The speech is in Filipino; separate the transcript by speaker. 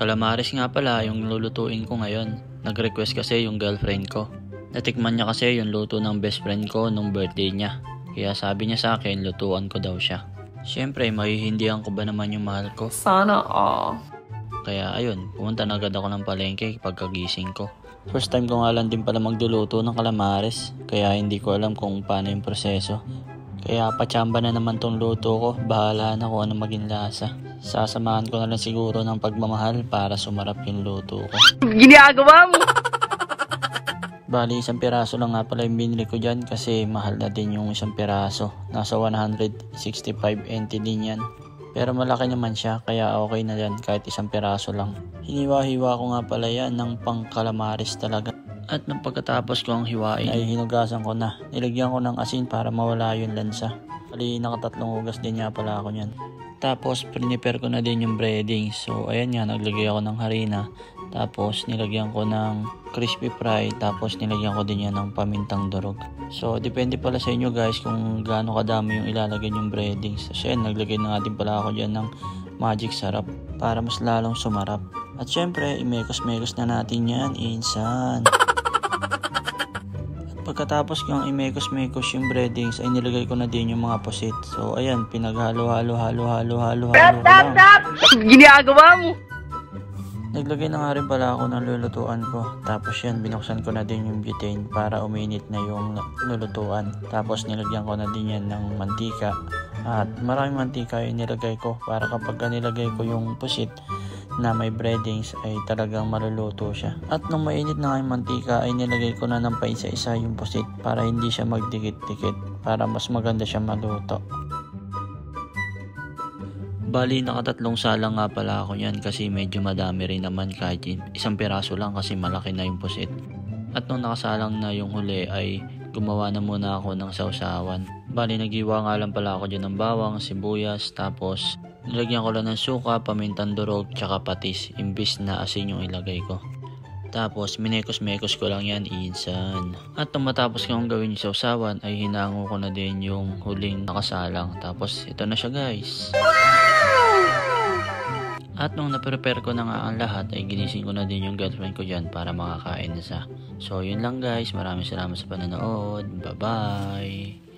Speaker 1: Calamares nga pala yung lulutuin ko ngayon. Nag-request kasi yung girlfriend ko. Natikman niya kasi yung luto ng best friend ko nung birthday niya. Kaya sabi niya sa akin, lutuan ko daw siya. Siyempre, mahihindihan ko ba naman yung mahal ko?
Speaker 2: Sana all.
Speaker 1: Kaya ayun, pumunta na agad ako ng palengke pagkagising ko. First time ko nga lang din pala magluluto ng calamares. Kaya hindi ko alam kung paano yung proseso. Kaya patsamba na naman tong luto ko. Bahala na kung ano maging lasa. Sasamahan ko na lang siguro ng pagmamahal para sumarap yung luto ko.
Speaker 2: Ginagawa mo!
Speaker 1: Bali, isang piraso lang nga pala yung binili ko dyan kasi mahal na din yung isang piraso. Nasa 165 NT din yan. Pero malaki naman siya kaya okay na yan kahit isang piraso lang. Hiniwa-hiwa ko nga pala yan ng pang calamares talaga. At nang pagkatapos ko ang hiwain ay hinugasan ko na. Nilagyan ko ng asin para mawala yung lansa. Bali, nakatatlong hugas din nga pala ako nyan. Tapos, prepare ko na din yung breading. So, ayan nga, naglagay ako ng harina. Tapos, nilagyan ko ng crispy fry. Tapos, nilagyan ko din yan ng pamintang durog. So, depende pala sa inyo guys kung gaano kadami yung ilalagay yung breading. So, ayan, naglagay na nga din pala ako dyan ng magic sarap para mas lalong sumarap. At syempre, imekos-mekos na natin yan, insan. Pagkatapos kong imekos-mekos yung breadings ay nilagay ko na din yung mga pusit. So ayan, pinaghalo-halo ko lang.
Speaker 2: Ginagawa mo!
Speaker 1: Naglagay na nga rin pala ako ng lulutuan ko. Tapos yan, binuksan ko na din yung butane para uminit na yung lulutuan. Tapos nilagyan ko na din yan ng mantika. At maraming mantika yung nilagay ko para kapag nilagay ko yung pusit na may breadings ay talagang maluluto siya. At nung mainit na nga yung mantika ay nilagay ko na ng paisa-isa yung pusit para hindi siya magdikit-dikit para mas maganda siya maluto. Bali, nakatatlong salang nga pala ako yan kasi medyo madami rin naman kahit isang piraso lang kasi malaki na yung pusit. At nung nakasalang na yung huli ay gumawa na muna ako ng sausawan. Bali, naghiwa nga lang pala ako dyan ng bawang, sibuyas, tapos nilagyan ko lang ng suka, pamintang durog, tsaka patis, imbis na asin yung ilagay ko. Tapos, minekos-mekos ko lang yan, insan. At nung matapos kong gawin yung sausawan, ay hinango ko na din yung huling nakasalang. Tapos, ito na siya guys. At nung na-prepare ko na nga ang lahat, ay ginising ko na din yung girlfriend ko dyan para makakain na siya. So, yun lang guys. Maraming salamat sa panonood. Bye-bye!